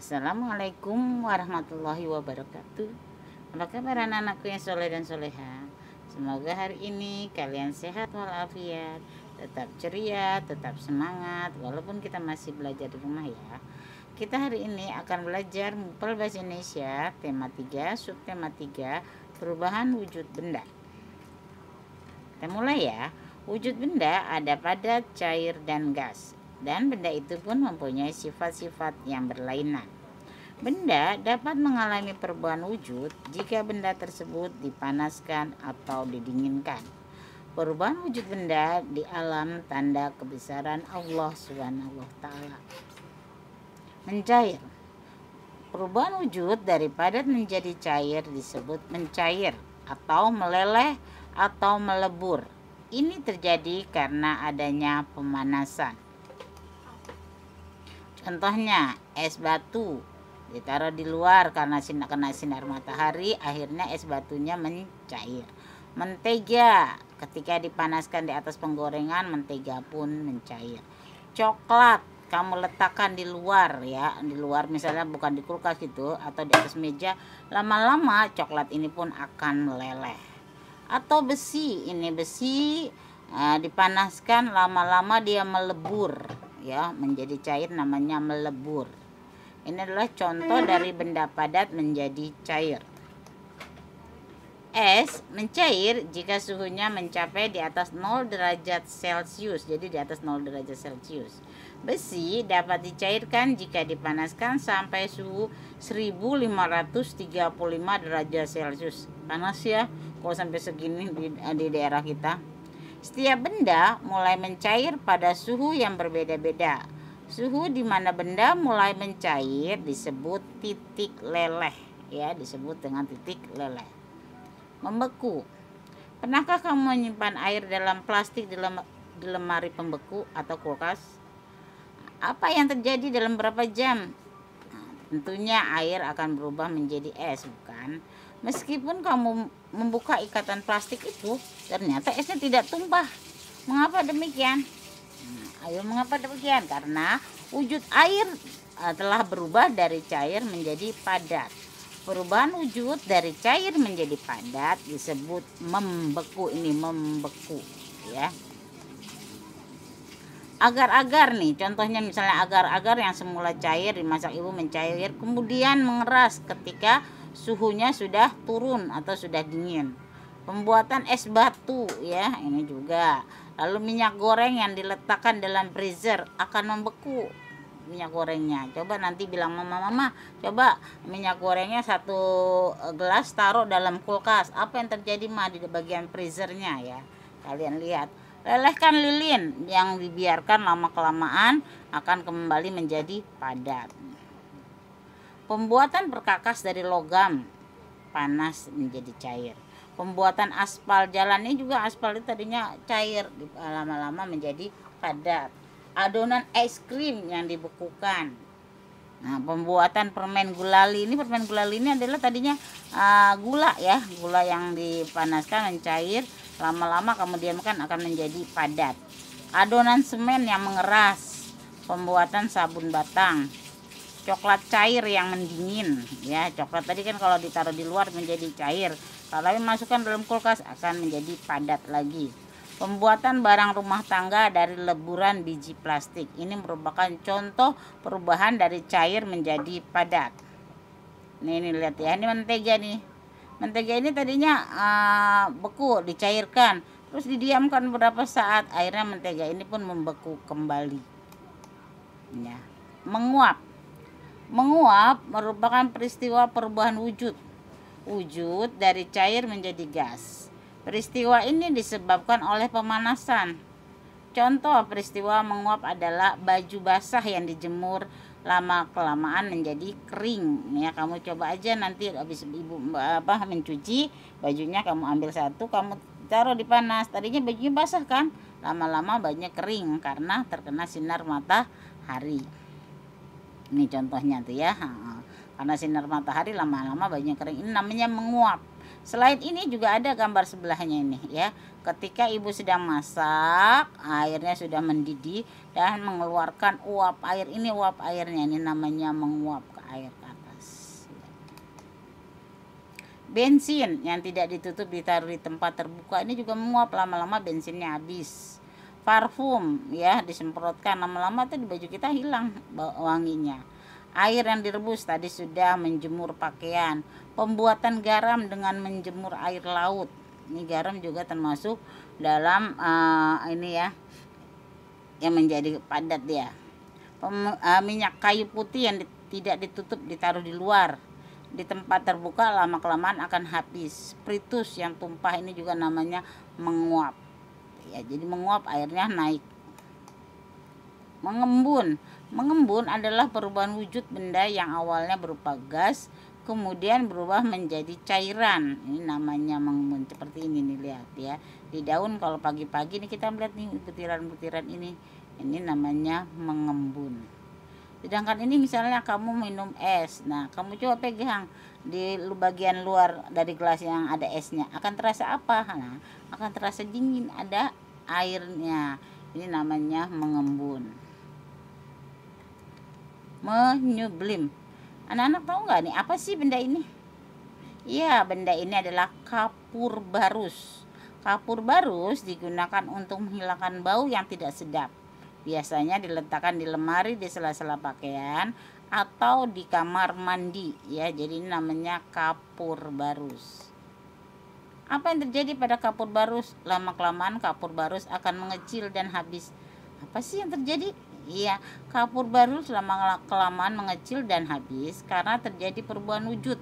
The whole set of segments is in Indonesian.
Assalamualaikum warahmatullahi wabarakatuh. Apa kabar anak-anakku yang soleh dan soleha? Semoga hari ini kalian sehat walafiat, tetap ceria, tetap semangat walaupun kita masih belajar di rumah ya. Kita hari ini akan belajar Mupal Bahasa Indonesia tema 3, subtema 3, perubahan wujud benda. Kita mulai ya. Wujud benda ada padat, cair, dan gas. Dan benda itu pun mempunyai sifat-sifat yang berlainan. Benda dapat mengalami perubahan wujud jika benda tersebut dipanaskan atau didinginkan. Perubahan wujud benda di alam tanda kebesaran Allah Subhanahu wa taala. Mencair. Perubahan wujud dari padat menjadi cair disebut mencair atau meleleh atau melebur. Ini terjadi karena adanya pemanasan. Contohnya, es batu ditaruh di luar karena kena sinar matahari, akhirnya es batunya mencair. Mentega ketika dipanaskan di atas penggorengan, mentega pun mencair. Coklat kamu letakkan di luar ya, di luar misalnya bukan di kulkas gitu atau di atas meja, lama-lama coklat ini pun akan meleleh. Atau besi, ini besi dipanaskan lama-lama dia melebur ya, menjadi cair, namanya melebur. Ini adalah contoh dari benda padat menjadi cair. Es mencair jika suhunya mencapai di atas 0 derajat Celcius, jadi di atas 0 derajat Celcius. Besi dapat dicairkan jika dipanaskan sampai suhu 1535 derajat Celcius. Panas ya kalau sampai segini di daerah kita. Setiap benda mulai mencair pada suhu yang berbeda-beda. Suhu di mana benda mulai mencair disebut titik leleh ya, disebut dengan titik leleh. Membeku. Pernahkah kamu menyimpan air dalam plastik di lemari pembeku atau kulkas? Apa yang terjadi dalam berapa jam? Tentunya air akan berubah menjadi es, bukan? Meskipun kamu membuka ikatan plastik itu, ternyata esnya tidak tumpah. Mengapa demikian? Mengapa demikian? Karena wujud air telah berubah dari cair menjadi padat. Perubahan wujud dari cair menjadi padat disebut membeku. Ini membeku ya. Agar-agar nih, contohnya misalnya agar-agar yang semula cair dimasak ibu mencair, kemudian mengeras ketika suhunya sudah turun atau sudah dingin. Pembuatan es batu ya, ini juga. Lalu minyak goreng yang diletakkan dalam freezer akan membeku minyak gorengnya. Coba nanti bilang mama, coba minyak gorengnya 1 gelas taruh dalam kulkas, apa yang terjadi di bagian freezernya ya. Kalian lihat. Lelehkan lilin yang dibiarkan lama-kelamaan akan kembali menjadi padat. Pembuatan perkakas dari logam panas menjadi cair. Pembuatan aspal jalan ini juga, aspal itu tadinya cair, lama-lama menjadi padat. Adonan es krim yang dibekukan. Nah, pembuatan permen gulali ini adalah tadinya gula ya, gula yang dipanaskan mencair, lama-lama kemudian akan menjadi padat. Adonan semen yang mengeras, pembuatan sabun batang. Coklat cair yang mendingin ya, coklat tadi kan kalau ditaruh di luar menjadi cair, kalau dimasukkan dalam kulkas akan menjadi padat lagi. Pembuatan barang rumah tangga dari leburan biji plastik, ini merupakan contoh perubahan dari cair menjadi padat. Ini lihat ya, ini mentega nih. Mentega ini tadinya beku, dicairkan, terus didiamkan beberapa saat, akhirnya mentega ini pun membeku kembali. Ya. Menguap. Menguap merupakan peristiwa perubahan wujud dari cair menjadi gas. Peristiwa ini disebabkan oleh pemanasan. Contoh peristiwa menguap adalah baju basah yang dijemur lama-kelamaan menjadi kering ya. Kamu coba aja nanti habis ibu mencuci bajunya, kamu ambil satu, kamu taruh di panas, tadinya bajunya basah kan, lama-lama bajunya kering karena terkena sinar matahari. Ini contohnya tuh ya, karena sinar matahari lama-lama bajunya kering, ini namanya menguap. Selain ini juga ada gambar sebelahnya ini ya. Ketika ibu sedang masak, airnya sudah mendidih dan mengeluarkan uap air. Ini uap airnya, ini namanya menguap ke air ke atas. Bensin yang tidak ditutup ditaruh di tempat terbuka ini juga menguap, lama-lama bensinnya habis. Parfum ya disemprotkan, lama-lama tuh di baju kita hilang wanginya. Air yang direbus tadi sudah, menjemur pakaian. Pembuatan garam dengan menjemur air laut, ini garam juga termasuk dalam ini ya yang menjadi padat dia. Minyak kayu putih yang tidak ditutup ditaruh di luar, di tempat terbuka, lama kelamaan akan habis. Spiritus yang tumpah ini juga namanya menguap ya, jadi menguap airnya naik. Mengembun adalah perubahan wujud benda yang awalnya berupa gas kemudian berubah menjadi cairan, ini namanya mengembun. Seperti ini nih, lihat ya di daun. Kalau pagi-pagi nih kita melihat nih butiran-butiran ini namanya mengembun. Sedangkan ini misalnya kamu minum es, nah kamu coba pegang di bagian luar dari gelas yang ada esnya, akan terasa apa? Nah, akan terasa dingin, ada airnya, ini namanya mengembun. Menyublim, anak-anak tahu nggak nih apa sih benda ini? Iya, benda ini adalah kapur barus. Kapur barus digunakan untuk menghilangkan bau yang tidak sedap. Biasanya diletakkan di lemari, di sela-sela pakaian, atau di kamar mandi ya. Jadi ini namanya kapur barus. Apa yang terjadi pada kapur barus? Lama-kelamaan kapur barus akan mengecil dan habis. Apa sih yang terjadi? Iya, kapur barus lama-kelamaan mengecil dan habis karena terjadi perubahan wujud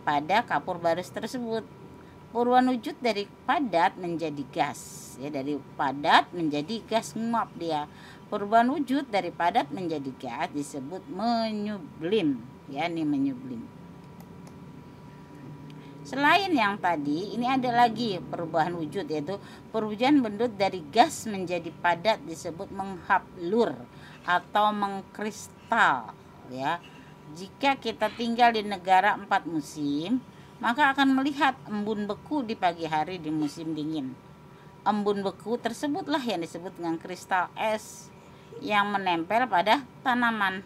pada kapur barus tersebut. Perubahan wujud dari padat menjadi gas ya, dari padat menjadi gas menguap dia. Perubahan wujud dari padat menjadi gas disebut menyublim ya, ini menyublim. Selain yang tadi, ini ada lagi perubahan wujud, yaitu perubahan bentuk dari gas menjadi padat disebut menghablur atau mengkristal ya. Jika kita tinggal di negara 4 musim, maka akan melihat embun beku di pagi hari di musim dingin. Embun beku tersebutlah yang disebut dengan kristal es yang menempel pada tanaman.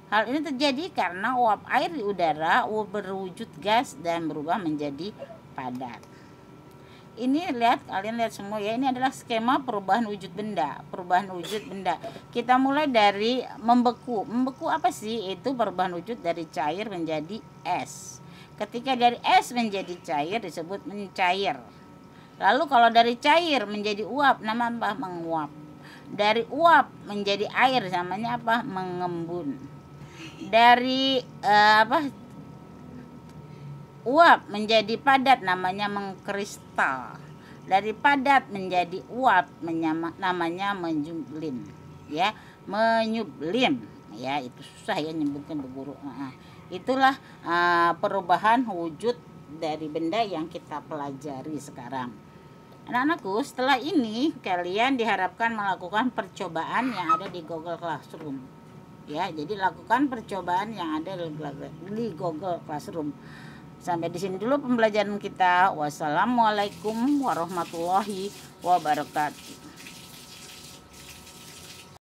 Hal ini terjadi karena uap air di udara berwujud gas dan berubah menjadi padat. Ini lihat, kalian lihat semua ya, ini adalah skema perubahan wujud benda. Perubahan wujud benda. Kita mulai dari membeku. Membeku apa sih? Itu perubahan wujud dari cair menjadi es. Ketika dari es menjadi cair disebut mencair. Lalu kalau dari cair menjadi uap, nama apa? Menguap. Dari uap menjadi air namanya apa? Mengembun. Dari uap menjadi padat namanya mengkristal. Dari padat menjadi uap namanya menyublim ya, menyublim ya. Itu susah ya nyebutkan Bu Guru. Itulah perubahan wujud dari benda yang kita pelajari sekarang. Anak-anakku, setelah ini kalian diharapkan melakukan percobaan yang ada di Google Classroom ya. Jadi lakukan percobaan yang ada di Google Classroom. Sampai di sini dulu pembelajaran kita. Wassalamualaikum warahmatullahi wabarakatuh.